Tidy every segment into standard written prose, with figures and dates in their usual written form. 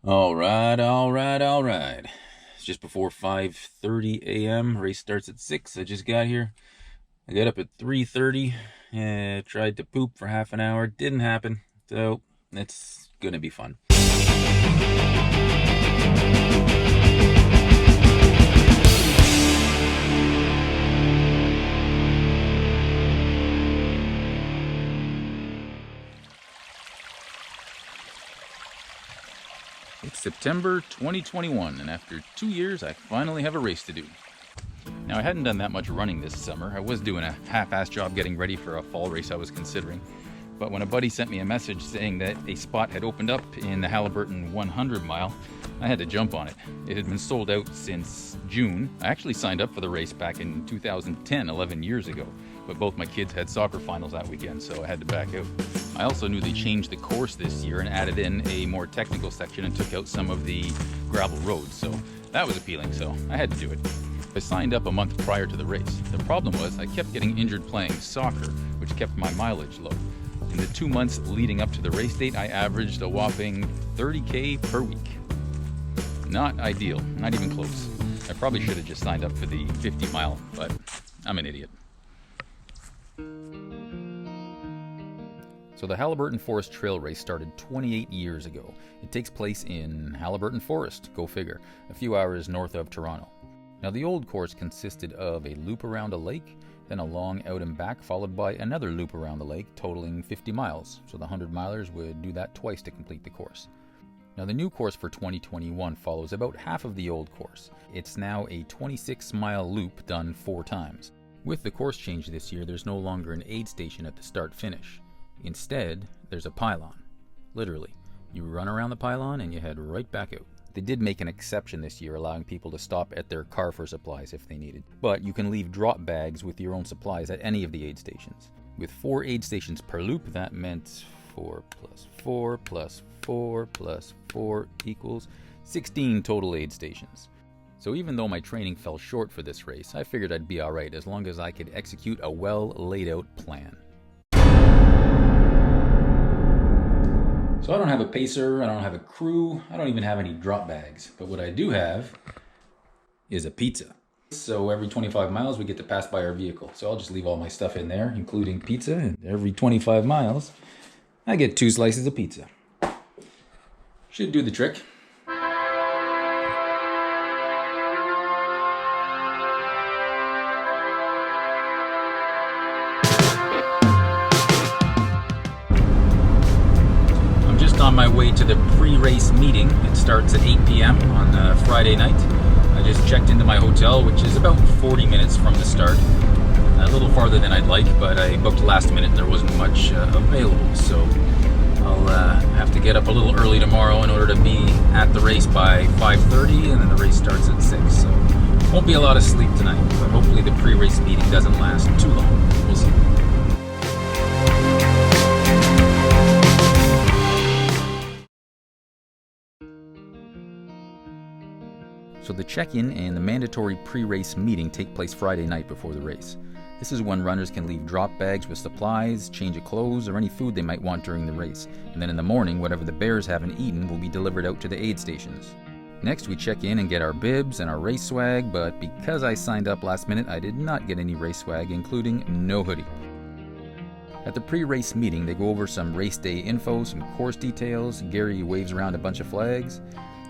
All right, all right, all right. It's just before 5:30 a.m. Race starts at 6. I just got here. I got up at 3:30 and tried to poop for half an hour. Didn't happen. So it's going to be fun. It's September 2021, and after 2 years, I finally have a race to do. Now, I hadn't done that much running this summer. I was doing a half-assed job getting ready for a fall race I was considering. But when a buddy sent me a message saying that a spot had opened up in the Haliburton 100 mile, I had to jump on it. It had been sold out since June. I actually signed up for the race back in 2010, 11 years ago. But both my kids had soccer finals that weekend, so I had to back out. I also knew they changed the course this year and added in a more technical section and took out some of the gravel roads, so that was appealing, so I had to do it. I signed up a month prior to the race. The problem was I kept getting injured playing soccer, which kept my mileage low. In the 2 months leading up to the race date, I averaged a whopping 30K per week. Not ideal, not even close. I probably should have just signed up for the 50 mile, but I'm an idiot. So the Haliburton Forest Trail Race started 28 years ago. It takes place in Haliburton Forest, go figure, a few hours north of Toronto. Now the old course consisted of a loop around a lake, then a long out and back followed by another loop around the lake totaling 50 miles, so the 100 milers would do that twice to complete the course. Now the new course for 2021 follows about half of the old course. It's now a 26-mile loop done 4 times. With the course change this year, there's no longer an aid station at the start-finish. Instead, there's a pylon. Literally, you run around the pylon and you head right back out. They did make an exception this year, allowing people to stop at their car for supplies if they needed. But you can leave drop bags with your own supplies at any of the aid stations. With 4 aid stations per loop, that meant 4 plus 4 plus 4 plus 4 equals 16 total aid stations. So even though my training fell short for this race, I figured I'd be alright as long as I could execute a well laid out plan. So I don't have a pacer, I don't have a crew, I don't even have any drop bags. But what I do have is a pizza. So every 25 miles we get to pass by our vehicle. So I'll just leave all my stuff in there, including pizza. And every 25 miles, I get 2 slices of pizza. Should do the trick. On my way to the pre-race meeting. It starts at 8 p.m. on Friday night. I just checked into my hotel, which is about 40 minutes from the start. A little farther than I'd like, but I booked last minute and there wasn't much available, so I'll have to get up a little early tomorrow in order to be at the race by 5:30, and then the race starts at 6, so won't be a lot of sleep tonight, but hopefully the pre-race meeting doesn't last too long. We'll see. So the check-in and the mandatory pre-race meeting take place Friday night before the race. This is when runners can leave drop bags with supplies, change of clothes, or any food they might want during the race. And then in the morning, whatever the bears haven't eaten will be delivered out to the aid stations. Next, we check in and get our bibs and our race swag, but because I signed up last minute, I did not get any race swag, including no hoodie. At the pre-race meeting, they go over some race day info, some course details, Gary waves around a bunch of flags,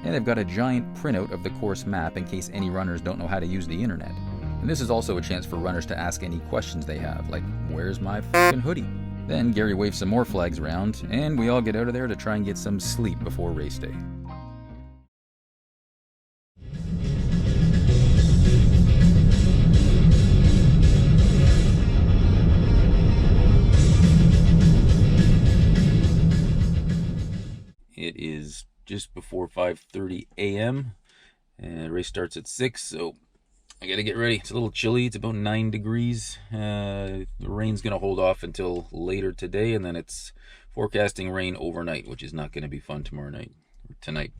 and they've got a giant printout of the course map in case any runners don't know how to use the internet. And this is also a chance for runners to ask any questions they have, like, where's my f***ing hoodie? Then Gary waves some more flags around, and we all get out of there to try and get some sleep before race day. It is just before 5:30 a.m. and the race starts at 6, so I gotta get ready. It's a little chilly. It's about 9 degrees. The rain's gonna hold off until later today, and then it's forecasting rain overnight, which is not gonna be fun tonight.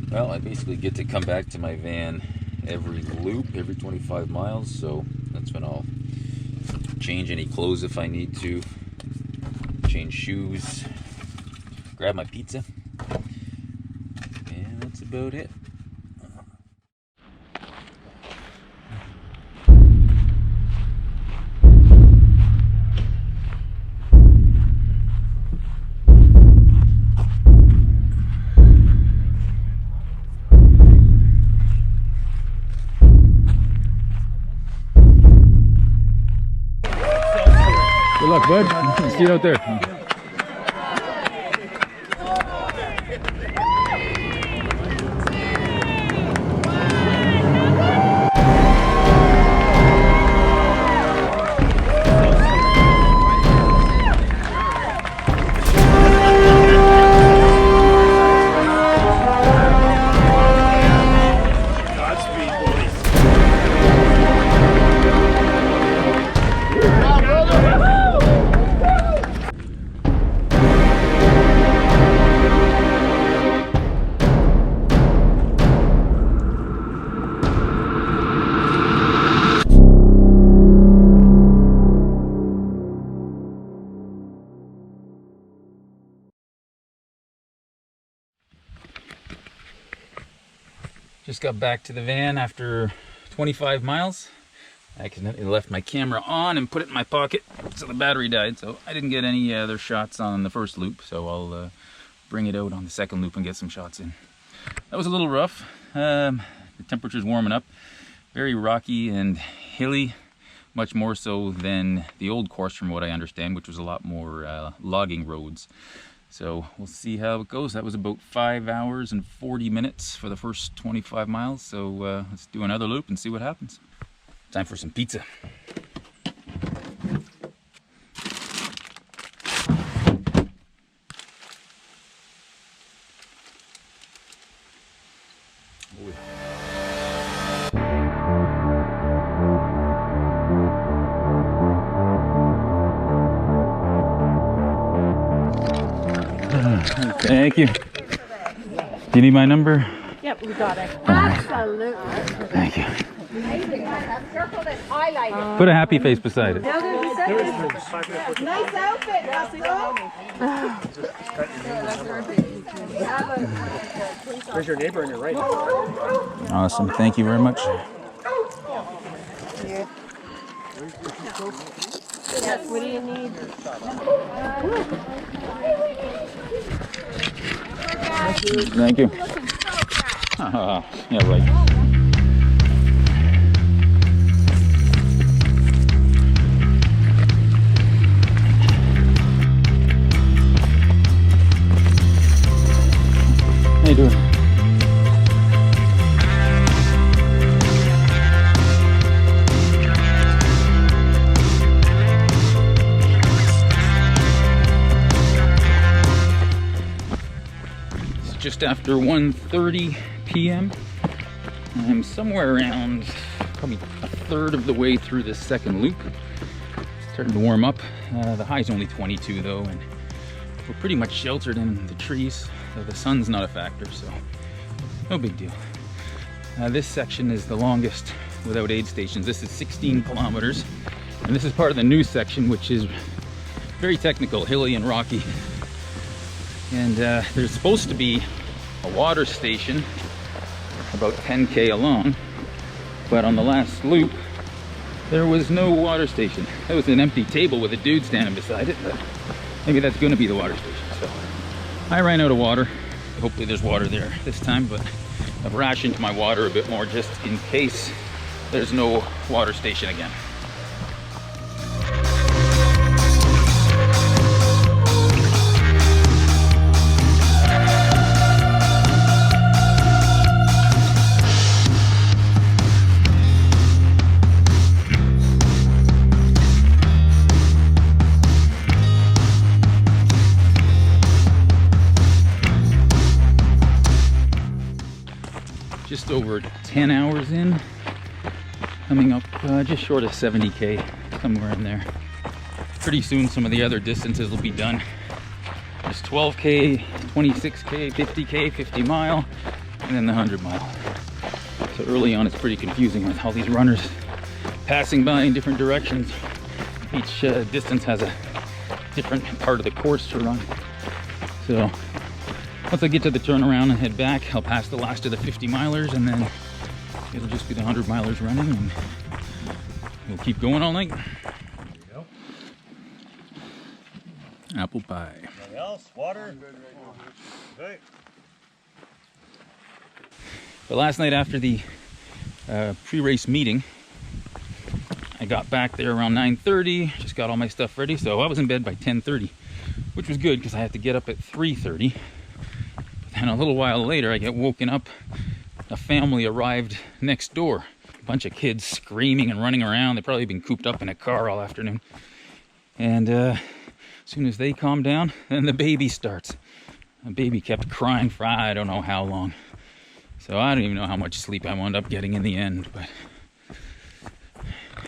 Well, I basically get to come back to my van every loop, every 25 miles, so that's when I'll change any clothes if I need to, change shoes, grab my pizza, And that's about it. Good luck, bud. See you out there. Just got back to the van after 25 miles. I accidentally left my camera on and put it in my pocket, so the battery died. So I didn't get any other shots on the first loop, so I'll bring it out on the second loop and get some shots in. That was a little rough. The temperature's warming up. Very rocky and hilly, much more so than the old course from what I understand, which was a lot more logging roads. So we'll see how it goes. That was about 5 hours and 40 minutes for the first 25 miles. So let's do another loop and see what happens. Time for some pizza. Thank you. Do you need my number? Yep, we got it. Absolutely. Thank you. Put a happy face beside it. Nice outfit, There's your neighbor on your right. Awesome. Thank you very much. Yes, what do you need? Thank you. Yeah, right. How you doing? Just after 1:30 p.m. I'm somewhere around probably a third of the way through this second loop. It's starting to warm up. The high's only 22 though, and we're pretty much sheltered in the trees, so the sun's not a factor, so no big deal. This section is the longest without aid stations. This is 16 kilometers, and this is part of the new section, which is very technical, hilly and rocky. And there's supposed to be a water station about 10k along, but on the last loop there was no water station. It was an empty table with a dude standing beside it, but maybe that's going to be the water station. So I ran out of water. Hopefully there's water there this time, but I've rationed my water a bit more just in case there's no water station again. Just over 10 hours in, coming up just short of 70k, somewhere in there. Pretty soon some of the other distances will be done. There's 12k, 26k, 50k, 50 mile, and then the 100 mile. So early on it's pretty confusing with all these runners passing by in different directions. Each distance has a different part of the course to run. So Once I get to the turnaround and head back, I'll pass the last of the 50 milers, and then it'll just be the 100 milers running, and we'll keep going all night. There you go. Apple pie. Anything else? Water? Okay. But last night after the pre-race meeting, I got back there around 9:30, just got all my stuff ready, so I was in bed by 10:30, which was good because I had to get up at 3:30. And a little while later, I get woken up. A family arrived next door. A bunch of kids screaming and running around. They've probably been cooped up in a car all afternoon. And as soon as they calm down, then the baby starts. The baby kept crying for I don't know how long. So I don't even know how much sleep I wound up getting in the end, but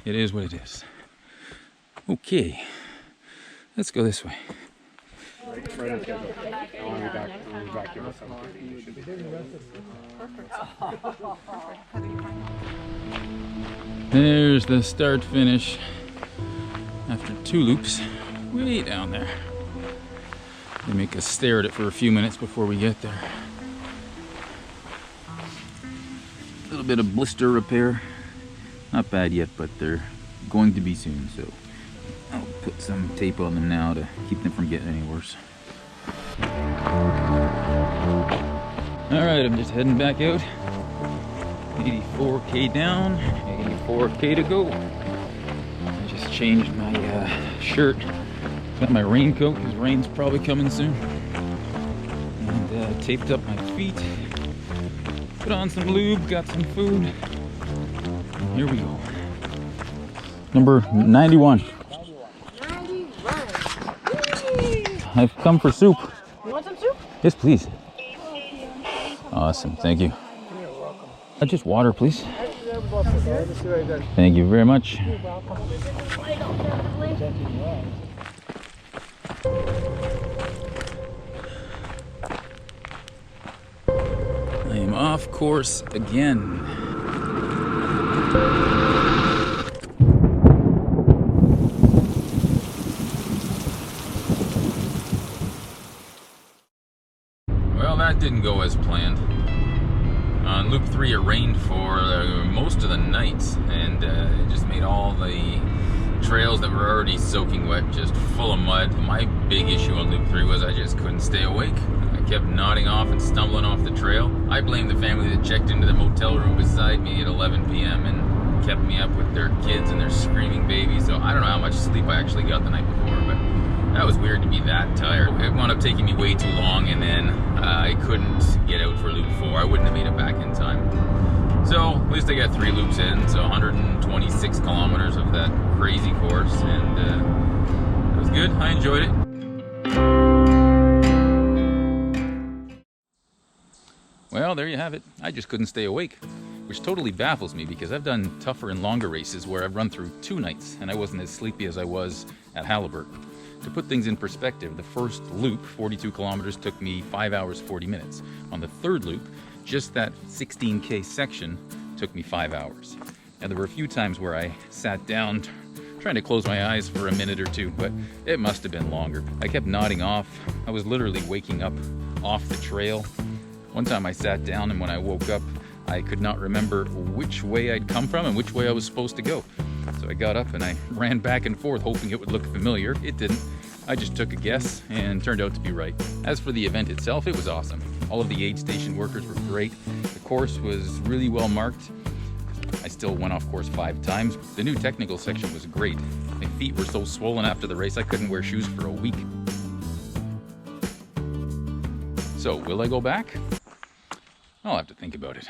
it is what it is. Okay, let's go this way. Right on schedule. I want to be back here at 7:30. Should be There's the start finish after 2 loops way down there. They make us stare at it for a few minutes before we get there. A little bit of blister repair. Not bad yet, but they're going to be soon, so I'll put some tape on them now to keep them from getting any worse. Alright, I'm just heading back out. 84K down, 84K to go. I just changed my shirt. Got my raincoat because rain's probably coming soon. And taped up my feet. Put on some lube, got some food. And here we go. Number 91. 91. I've come for soup. You want some soup? Yes, please. Awesome, thank you. Just water, please. Thank you very much. You're welcome. I am off course again. Well, that didn't go as planned. On loop 3 it rained for most of the night, and it just made all the trails that were already soaking wet just full of mud. My big issue on loop 3 was I just couldn't stay awake. I kept nodding off and stumbling off the trail. I blame the family that checked into the motel room beside me at 11 p.m. and kept me up with their kids and their screaming babies, so I don't know how much sleep I actually got the night before, but that was weird to be that tired. It wound up taking me way too long, and then I couldn't get out for loop 4. I wouldn't have made it back in time. So at least I got 3 loops in, so 126 kilometers of that crazy course, and it was good. I enjoyed it. Well, there you have it. I just couldn't stay awake, which totally baffles me because I've done tougher and longer races where I've run through 2 nights and I wasn't as sleepy as I was at Haliburton. To put things in perspective, the first loop, 42 kilometers, took me 5 hours, 40 minutes. On the 3rd loop, just that 16K section took me 5 hours. And there were a few times where I sat down trying to close my eyes for a minute or 2, but it must have been longer. I kept nodding off. I was literally waking up off the trail. One time I sat down, and when I woke up, I could not remember which way I'd come from and which way I was supposed to go. So I got up and I ran back and forth hoping it would look familiar. It didn't. I just took a guess and turned out to be right. As for the event itself, it was awesome. All of the aid station workers were great. The course was really well marked. I still went off course 5 times. The new technical section was great. My feet were so swollen after the race I couldn't wear shoes for a week. So, will I go back? I'll have to think about it.